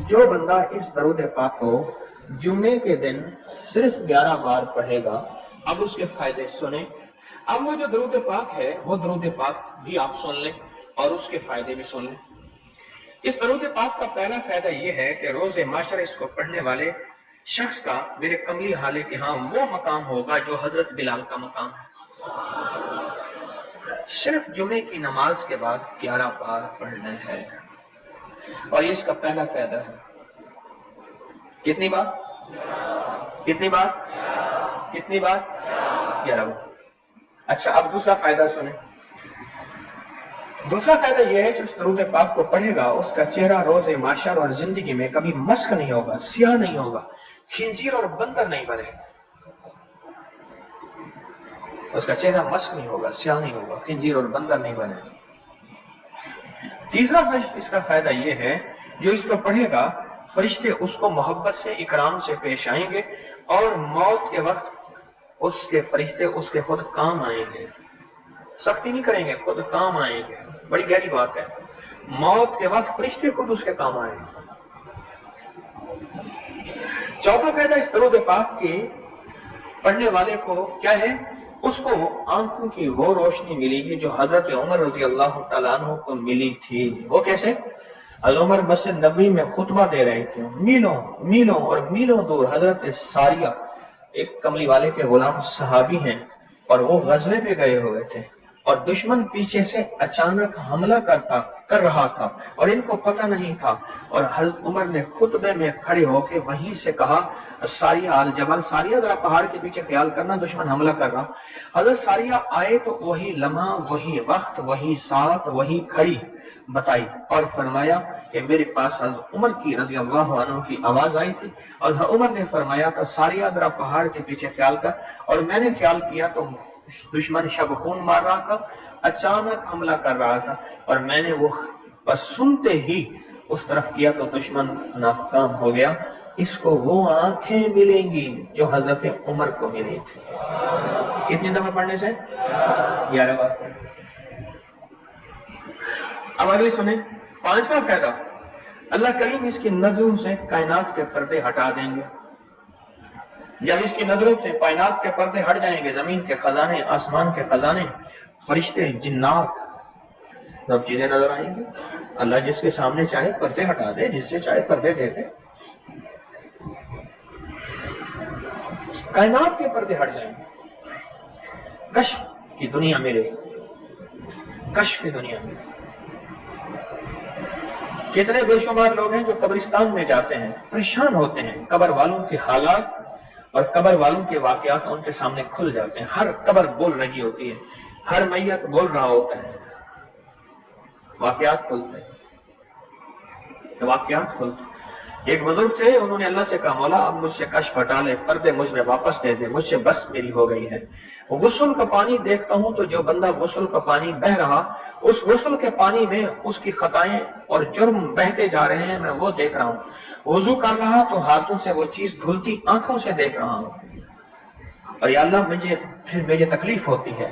جو بندہ اس درود پاک کو جمعے کے دن صرف 11 بار پڑھے گا، اب اس کے فائدے سنیں۔ اب وہ جو درود پاک ہے وہ درود پاک بھی آپ سن لیں اور اس کے فائدے بھی سن لیں۔ اس درود پاک کا پہلا فائدہ یہ ہے کہ روز معاشر اس کو پڑھنے والے شخص کا میرے کملی حالے کے ہاں وہ مقام ہوگا جو حضرت بلال کا مقام ہے۔ صرف جمعے کی نماز کے بعد 11 بار پڑھنا ہے، اور یہ اس کا پہلا فائدہ ہے۔ کتنی بار؟ کتنی بار؟ کتنی بار؟ 11 بار۔ اچھا، اب دوسرا فائدہ سنیں۔ دوسرا فائدہ یہ ہے جو اس درود پاک کو پڑھے گا اس کا چہرہ روز معاشر اور زندگی میں کبھی مسخ نہیں ہوگا، سیاہ نہیں ہوگا، خنزیر اور بندر نہیں بنے گا۔ اس کا چہرہ مسخ نہیں ہوگا، سیاہ نہیں ہوگا، خنزیر اور بندر نہیں بنے گا۔ تیسرا اس کا فائدہ یہ ہے جو اس کو پڑھے گا فرشتے اس کو محبت سے اکرام سے پیش آئیں گے، اور موت کے وقت اس کے فرشتے اس کے خود کام آئیں گے، سختی نہیں کریں گے، خود کام آئیں گے۔ بڑی گہری بات ہے، موت کے وقت فرشتے خود اس کے کام آئیں گے۔ چوتھا فائدہ اس درود پاک کے پڑھنے والے کو کیا ہے؟ اس کو آنکھوں کی وہ روشنی ملے گی جو حضرت عمر رضی اللہ تعالیٰ عنہ کو ملی تھی۔ وہ کیسے؟ عمر مسجد نبوی میں خطبہ دے رہے تھے، میلوں میلوں اور میلوں دور حضرت ساریہ ایک کملی والے کے غلام صحابی ہیں، اور وہ غزوے پہ گئے ہوئے تھے، اور دشمن پیچھے سے اچانک حملہ کر رہا تھا اور ان کو پتہ نہیں تھا، اور حضرت عمر نے خطبے میں کھڑے ہو کے وہیں سے کہا، ساریہ الجبل، ساریہ ذرا پہاڑ کے پیچھے خیال کرنا، دشمن حملہ کر رہا۔ حضرت ساریہ آئے تو وہی لمحہ، وہی وقت، وہی ساتھ، وہی کھڑی بتائی، اور فرمایا کہ میرے پاس حضرت عمر کی رضی اللہ عنہ کی آواز آئی تھی، اور عمر نے فرمایا تھا ساریہ ذرا پہاڑ کے پیچھے خیال کر، اور میں نے خیال کیا تو دشمن شب خون مار رہا تھا، اچانک حملہ کر رہا تھا، اور میں نے وہ بس سنتے ہی اس طرف کیا تو دشمن ناکام ہو گیا۔ اس کو وہ آنکھیں ملیں گی جو حضرت عمر کو ملی تھی۔ کتنی دفعہ پڑھنے سے؟ 11 بار۔ اب اگلی سنیں، پانچواں فائدہ، اللہ کریم اس کی نظروں سے کائنات کے پردے ہٹا دیں گے۔ جب اس کی نظروں سے کائنات کے پردے ہٹ جائیں گے، زمین کے خزانے، آسمان کے خزانے، فرشتے، جنات، سب چیزیں نظر آئیں گی۔ اللہ جس کے سامنے چاہے پردے ہٹا دے، جس سے چاہے پردے دے دے۔ کائنات کے پردے ہٹ جائیں گے، کشف کی دنیا ملے، کشف کی دنیا ملے۔ کتنے بے شمار لوگ ہیں جو قبرستان میں جاتے ہیں، پریشان ہوتے ہیں، قبر والوں کے حالات اور قبر والوں کے واقعات ان کے سامنے کھل جاتے ہیں۔ ہر قبر بول رہی ہوتی ہے، ہر میت بول رہا ہوتا ہے، واقعات کھلتے ہیں، واقعات کھلتے ہیں۔ ایک بزرگ تھے، انہوں نے اللہ سے کہا، مولا اب مجھ سے کشف ہٹا لے، پردے مجھ میں واپس دے دے، مجھ سے بس میری ہو گئی ہے۔ وہ غسل کا پانی دیکھتا ہوں تو جو بندہ غسل کا پانی بہ رہا، اس غسل کے پانی میں اس کی خطائیں اور جرم بہتے جا رہے ہیں، میں وہ دیکھ رہا ہوں۔ وضو کر رہا تو ہاتھوں سے وہ چیز دھلتی آنکھوں سے دیکھ رہا ہوں، اور یا اللہ مجھے تکلیف ہوتی ہے،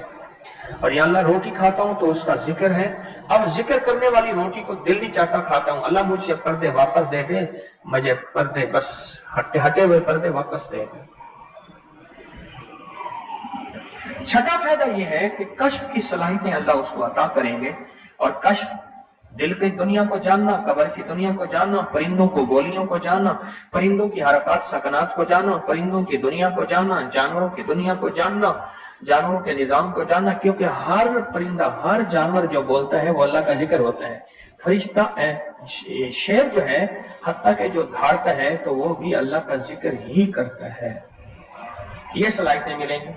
اور یا اللہ روٹی کھاتا ہوں تو اس کا ذکر ہے، اب ذکر کرنے والی روٹی کو دل نہیں چاہتا کھاتا ہوں، اللہ مجھ سے پردے واپس دے دے، مجھے پردے بس ہٹے ہوئے پردے واپس دے دے۔ چھٹا فائدہ یہ ہے کہ کشف کی صلاحیتیں اللہ اس کو عطا کریں گے، اور کشف دل کی دنیا کو جاننا، قبر کی دنیا کو جاننا، پرندوں کو بولیوں کو جاننا، پرندوں کی حرکات سکنات کو جاننا، پرندوں کی دنیا کو جاننا، جانوروں کی دنیا کو جاننا، جانوروں کے نظام کو جاننا، کیونکہ ہر پرندہ، ہر جانور جو بولتا ہے وہ اللہ کا ذکر ہوتا ہے۔ فرشتہ شیر جو ہے حتیٰ کہ جو دھاڑتا ہے تو وہ بھی اللہ کا ذکر ہی کرتا ہے۔ یہ صلاحیتیں ملیں گی۔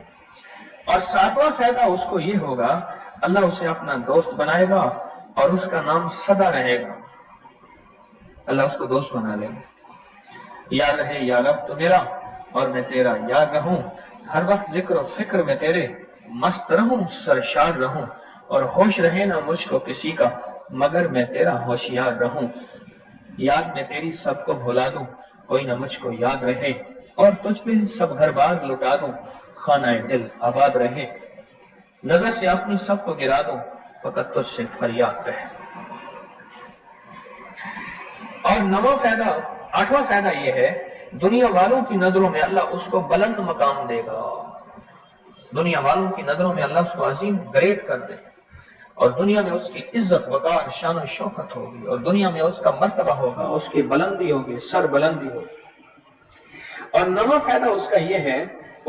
اور ساتواں فائدہ اس کو یہ ہوگا، اللہ اسے اپنا دوست بنائے گا اور اس کا نام سدا رہے گا۔ اللہ اس کو دوست بنا لے گا۔ یاد رہے یا رب تو میرا اور میں تیرا، یاد رہوں ہر وقت ذکر و فکر میں تیرے، مست رہوں سرشار رہوں، اور ہوش رہے نہ مجھ کو کسی کا مگر میں تیرا ہوشیار رہوں۔ یاد میں تیری سب کو بھلا دوں، کوئی نہ مجھ کو یاد رہے، اور تجھ پہ سب گھر بار لٹا دوں، خانہ دل آباد رہے۔ نظر سے اپنی سب کو گرا دوں، فقط تجھ سے فریاد رہے۔ اور نواں فائدہ، آٹھواں فائدہ یہ ہے، دنیا والوں کی نظروں میں اللہ اس کو بلند مقام دے گا، دنیا والوں کی نظروں میں اللہ اس کو عظیم گریٹ کر دے، اور دنیا میں اس کی عزت وقار شان و شوکت ہوگی، اور دنیا میں اس کا مرتبہ ہوگا، اس کی بلندی ہوگی، سر بلندی ہوگی۔ اور نواں فائدہ اس کا یہ ہے،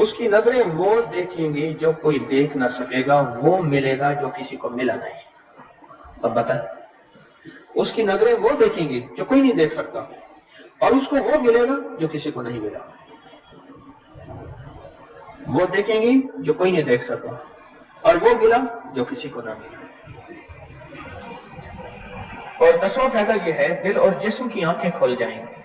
اس کی نظریں وہ دیکھیں گی جو کوئی دیکھ نہ سکے گا، وہ ملے گا جو کسی کو ملا نہیں۔ اب بتائیں، اس کی نظریں وہ دیکھیں گی جو کوئی نہیں دیکھ سکتا، اور اس کو وہ ملے گا جو کسی کو نہیں ملا۔ وہ دیکھیں گی جو کوئی نہیں دیکھ سکتا، اور وہ ملا جو کسی کو نہ ملا۔ اور 10واں فائدہ یہ ہے، دل اور جسم کی آنکھیں کھل جائیں گی۔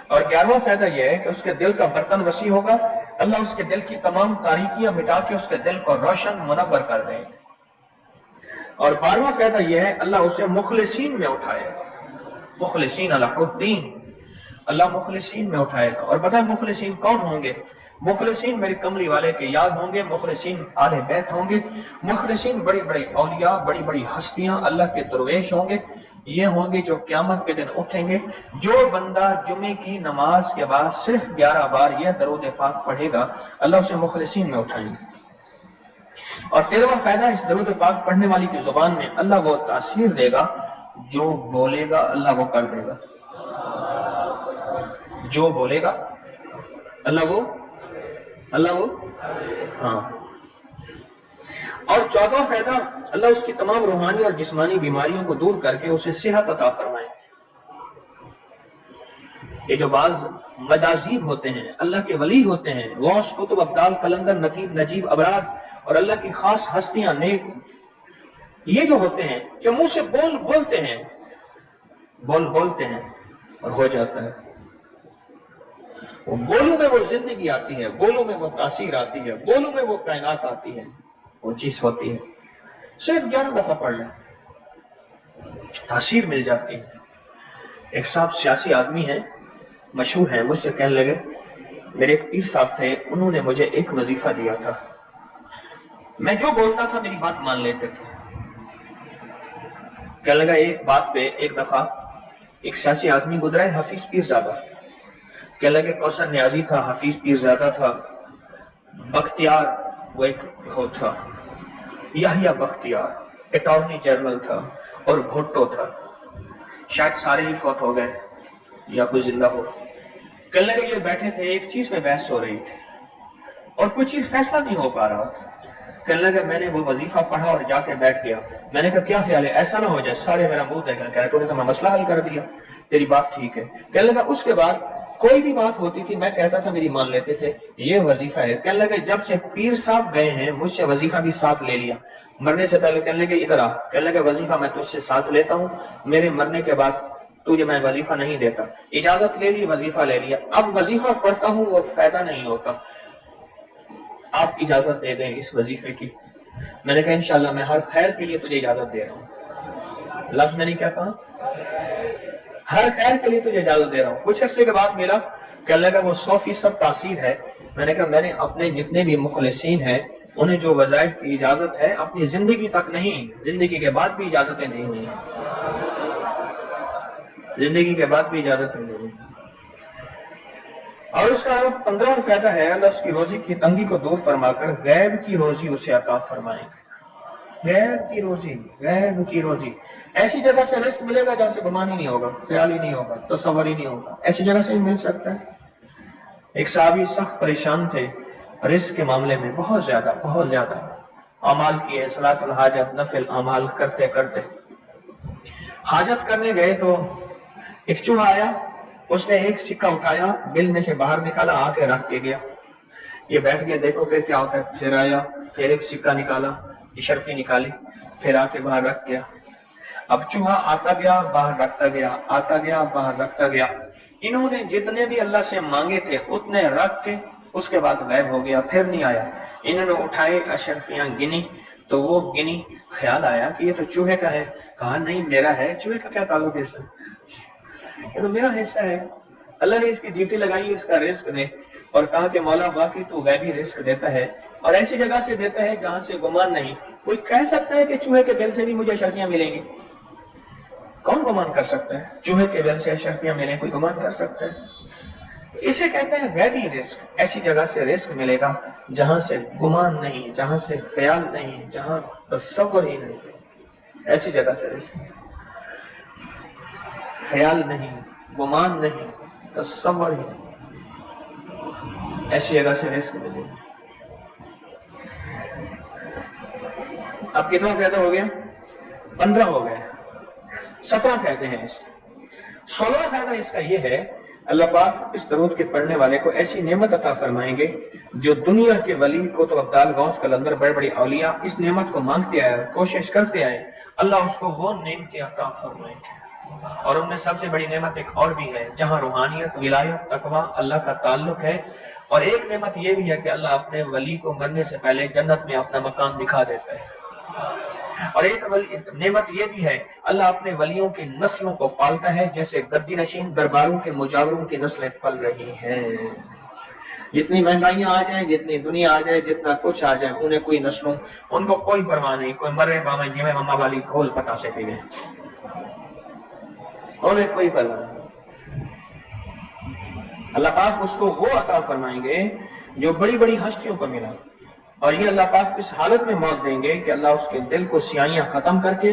اور 11واں فائدہ یہ ہے کہ اس کے دل کا برتن وسیع ہوگا، اللہ اس کے دل کی تمام تاریکیاں مٹا کے اس کے دل کو روشن منور کر دیں گے۔ اور 12واں فائدہ یہ ہے، اللہ اسے مخلصین میں اٹھائے گا، مخلصین علی الدین، اللہ مخلصین میں اٹھائے گا۔ اور پتہ مخلصین کون ہوں گے؟ مخلصین میری کملی والے کے یاد ہوں گے، مخلصین آل بیت ہوں گے، مخلصین بڑی بڑی اولیاء، بڑی بڑی ہستیاں اللہ کے درویش ہوں گے، یہ ہوں گے جو قیامت کے دن اٹھیں گے۔ جو بندہ جمعے کی نماز کے بعد صرف 11 بار یہ درود پاک پڑھے گا، اللہ اسے مخلصین میں اٹھائیں گے۔ اور 13واں فائدہ، اس درود پاک پڑھنے والی کی زبان میں اللہ وہ تاثیر دے گا، جو بولے گا اللہ وہ کر دے گا، جو بولے گا اللہ وہ ہاں۔ اور 14واں فائدہ، اللہ اس کی تمام روحانی اور جسمانی بیماریوں کو دور کر کے اسے صحت عطا فرمائے۔ یہ جو بعض مجازیب ہوتے ہیں، اللہ کے ولی ہوتے ہیں، غوث، قطب، ابدال، قلندر، نقیب، نجیب، ابرار، اور اللہ کی خاص ہستیاں، نیک، یہ جو ہوتے ہیں کہ منہ سے بولتے ہیں اور ہو جاتا ہے۔ وہ بولوں میں وہ زندگی آتی ہے، بولوں میں وہ تاثیر آتی ہے، بولوں میں وہ کائنات آتی ہے، وہ چیز ہوتی ہے۔ صرف 11 دفعہ پڑھ لیں، تاثیر مل جاتی ہے۔ ایک صاحب سیاسی آدمی ہیں، مشہور ہیں، مجھ سے کہنے لگے، میرے ایک پیر صاحب تھے، انہوں نے مجھے ایک وظیفہ دیا تھا، میں جو بولتا تھا میری بات مان لیتے تھے۔ کہنے لگا ایک بات پہ ایک دفعہ ایک سیاسی آدمی گزرا ہے، حفیظ پیر زادہ، کہنے لگے کوثر نیازی تھا، حفیظ پیر زادہ تھا، بختیار وہ ایک تھا، یحییٰ بختیار اٹارنی جنرل تھا، اور بھٹو تھا، شاید سارے ہی فوت ہو گئے یا کوئی زندہ ہو۔ کہنے لگے یہ بیٹھے تھے، ایک چیز میں بحث ہو رہی تھی اور کوئی چیز فیصلہ نہیں ہو پا رہا تھا۔ کہنے لگا میں نے وہ وظیفہ پڑھا اور جا کے بیٹھ گیا، میں نے کہا کیا خیال ہے، ایسا نہ ہو جائے سارے میرا منہ دیکھ رہے، کہہ رہے تو میں مسئلہ حل کر دیا، تیری بات ٹھیک ہے۔ کہنے لگا اس کے بعد کوئی بھی بات ہوتی تھی میں کہتا تھا میری مان لیتے تھے، یہ وظیفہ ہے۔ کہنے لگے جب سے پیر صاحب گئے ہیں مجھ سے وظیفہ بھی ساتھ لے لیا، مرنے سے پہلے کہنے لگے ادھر آ، کہنے لگے وظیفہ میں تجھ سے ساتھ لیتا ہوں، میرے مرنے کے بعد تجھے میں وظیفہ نہیں دیتا، اجازت لے لی، وظیفہ لے لیا، اب وظیفہ پڑھتا ہوں وہ فائدہ نہیں ہوتا، آپ اجازت دے دیں اس وظیفے کی۔ میں نے کہا انشاءاللہ میں ہر خیر کے لیے تجھے اجازت دے رہا ہوں، لفظ میں نے کیا کہا، ہر خیر کے لیے تجھے اجازت دے رہا ہوں۔ کچھ عرصے کے بعد میرا کہنے لگا وہ 100% تاثیر ہے۔ میں نے کہا میں نے اپنے جتنے بھی مخلصین ہیں انہیں جو وظائف کی اجازت ہے اپنی زندگی تک نہیں، زندگی کے بعد بھی اجازتیں دی ہوئی ہیں، زندگی کے بعد بھی اجازتیں دی ہوئی ہیں۔ اور اس کا 15واں فائدہ ہے، اللہ اس کی روزی کی تنگی کو دور فرما کر غیب کی روزی اسے عطا فرمائے گا۔ غیب کی روزی ایسی جگہ سے رزق ملے گا جہاں سے گمان ہی نہیں ہوگا، خیال ہی نہیں ہوگا، تصور ہی نہیں ہوگا، ایسی جگہ سے ہی مل سکتا ہے۔ ایک صحابی سخت پریشان تھے رزق کے معاملے میں، بہت زیادہ اعمال کیے، صلاۃ الحاجت، نفل اعمال کرتے کرتے حاجت کرنے گئے تو ایک چوہا آیا، اس نے ایک سکہ اٹھایا، بل میں سے باہر نکالا، آ کے رکھ کے گیا، یہ بیٹھ گیا دیکھو پھر کیا ہوتا ہے، پھر آیا، پھر ایک سکہ نکالا، شرفی نکالی، پھر آ کے باہر رکھ گیا۔ اب چوہا آتا گیا باہر رکھتا گیا، آتا گیا باہر رکھتا گیا، انہوں نے جتنے بھی اللہ سے مانگے تھے اتنے رکھ کے اس کے بعد غائب ہو گیا، پھر نہیں آیا۔ انہوں نے اٹھائے اشرفیاں گنی تو وہ گنی، خیال آیا کہ یہ تو چوہے کا ہے، کہا نہیں میرا ہے، چوہے کا کیا تعلق ہے اس سے، یہ تو میرا حصہ ہے۔ اللہ نے اس کی ڈیوٹی لگائی اس کا رزق دے، اور کہا کہ مولا باقی تو غیبی رزق دیتا ہے اور ایسی جگہ سے دیتا ہے جہاں سے گمان نہیں۔ کوئی کہہ سکتا ہے کہ چوہے کے دل سے بھی مجھے اشرفیاں ملیں گی؟ کون گمان کر سکتا ہے چوہے کے بل سے اشرفیاں ملیں؟ کوئی گمان کر سکتا ہے؟ اسے کہتے ہیں غیبی رزق۔ ایسی جگہ سے رزق ملے گا جہاں سے گمان نہیں، جہاں سے خیال نہیں، جہاں تصور ہی نہیں، ایسی جگہ سے رزق، خیال نہیں، گمان نہیں، تصور ہی نہیں، ایسی جگہ سے رزق ملے گا۔ اب کتنا فائدہ ہو گیا؟ 15 ہو گئے، 17 فائدے ہیں اس کے۔ 16واں فائدہ اس کا یہ ہے، اللہ پاک اس درود کے پڑھنے والے کو ایسی نعمت عطا فرمائیں گے جو دنیا کے ولی کو تو ابدال غوث قلندر بڑے بڑے اولیاء اس نعمت کو مانگتے آئے، کوشش کرتے آئے، اللہ اس کو وہ نعمتیں عطا فرمائیں گے۔ اور ان میں سب سے بڑی نعمت ایک اور بھی ہے، جہاں روحانیت، ولایت، تقویٰ، اللہ کا تعلق ہے۔ اور ایک نعمت یہ بھی ہے کہ اللہ اپنے ولی کو مرنے سے پہلے جنت میں اپنا مقام دکھا دیتا ہے۔ اور ایک نعمت یہ بھی ہے، اللہ اپنے ولیوں کی نسلوں کو پالتا ہے، جیسے گدی نشین درباروں کے مجاوروں کی نسلیں پل رہی ہیں۔ جتنی مہنگائیاں آ جائیں، جتنی دنیا آ جائے، جتنا کچھ آ جائے، انہیں کوئی نسلوں، ان کو کوئی پرواہ نہیں، کوئی مرے باما جی میں مما والی کھول پتا سے پیوے، انہیں کوئی پرواہ نہیں۔ اللہ پاک اس کو وہ عطا فرمائیں گے جو بڑی بڑی ہستیوں کو ملا، اور یہ اللہ پاک اس حالت میں موت دیں گے کہ اللہ اس کے دل کو سیاہیاں ختم کر کے،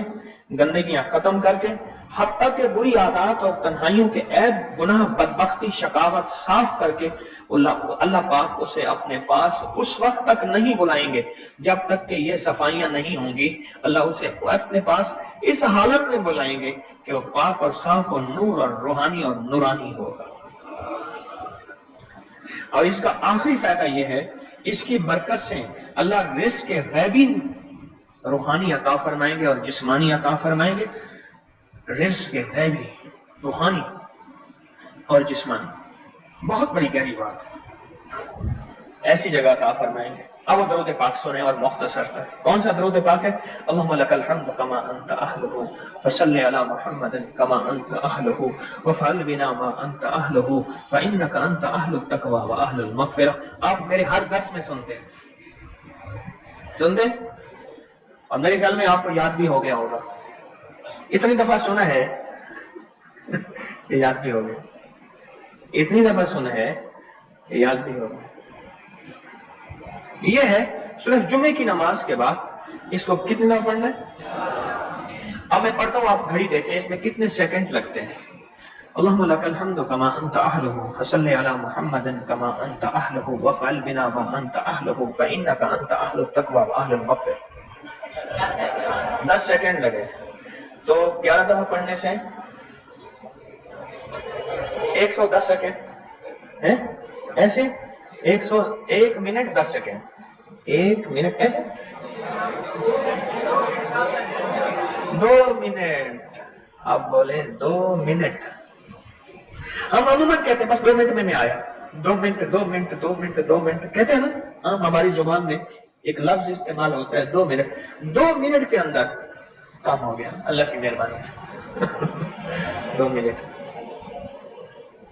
گندگیاں ختم کر کے، حتیٰ کہ بری عادات اور تنہائیوں کے عیب، گناہ، بدبختی، شقاوت صاف کر کے اللہ پاک اسے اپنے پاس اس وقت تک نہیں بلائیں گے جب تک کہ یہ صفائیاں نہیں ہوں گی۔ اللہ اسے اپنے پاس اس حالت میں بلائیں گے کہ وہ پاک اور صاف اور نور اور روحانی اور نورانی ہوگا۔ اور اس کا آخری فائدہ یہ ہے، اس کی برکت سے اللہ رزق کے غیبی روحانی عطا فرمائیں گے اور جسمانی عطا فرمائیں گے۔ رزق کے غیبی روحانی اور جسمانی، بہت بڑی گہری بات ہے، ایسی جگہ عطا فرمائیں گے۔ اب وہ درود پاک سنیں اور مختصر تھا۔ کون سا درود پاک ہے؟ اللہم لک الحمد کما انت اہلہ فصلی علی محمد کما انت اہلہ وفعل بنا ما انت اہلہ فانک انت اہل التقوی واہل المغفرہ۔ آپ میرے ہر درس میں سنتے اور میرے خیال میں آپ کو یاد بھی ہو گیا ہوگا، اتنی دفعہ سنا ہے یاد بھی ہو گیا، اتنی دفعہ سنا ہے یاد بھی ہو گیا۔ یہ ہے صرف جمعے کی نماز کے بعد اس کو کتنی دفعہ پڑھنا ہے؟ اب میں پڑھتا ہوں، آپ گھڑی دیکھیں اس میں کتنے سیکنڈ لگتے ہیں۔ اللہم لک الحمد کما انت اہلہ فصلی علی محمد کما انت اہلہ وفعل بنا ما انت اہلہ فانک انت اہل التقوی واہل المغفرہ۔ 10 سیکنڈ لگے تو 11 دفعہ پڑھنے سے 110 سیکنڈ ہے، ایسے 1 منٹ 10 سیکنڈ، 1 منٹ ایسے 2 منٹ، آپ بولے 2 منٹ۔ ہم عموماً کہتے ہیں بس 2 منٹ میں آیا، 2 منٹ 2 منٹ 2 منٹ 2 منٹ کہتے ہیں نا، ہم ہماری زبان میں ایک لفظ استعمال ہوتا ہے 2 منٹ۔ 2 منٹ کے اندر کام ہو گیا اللہ کی مہربانی سے۔ 2 منٹ۔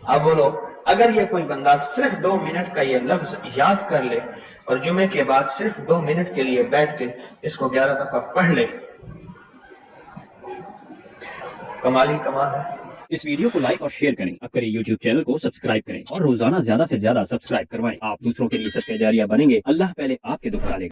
اب بولو، اگر یہ کوئی بندہ صرف 2 منٹ کا یہ لفظ یاد کر لے اور جمعے کے بعد صرف 2 منٹ کے لیے بیٹھ کے اس کو 11 دفعہ پڑھ لے، کمال ہی کمال ہے۔ اس ویڈیو کو لائک اور شیئر کریں، اب کریں یوٹیوب چینل کو سبسکرائب کریں اور روزانہ زیادہ سے زیادہ سبسکرائب کروائیں۔ آپ دوسروں کے لیے صدقہ جاریہ بنیں گے، اللہ پہلے آپ کے دکھ ڈالے گا۔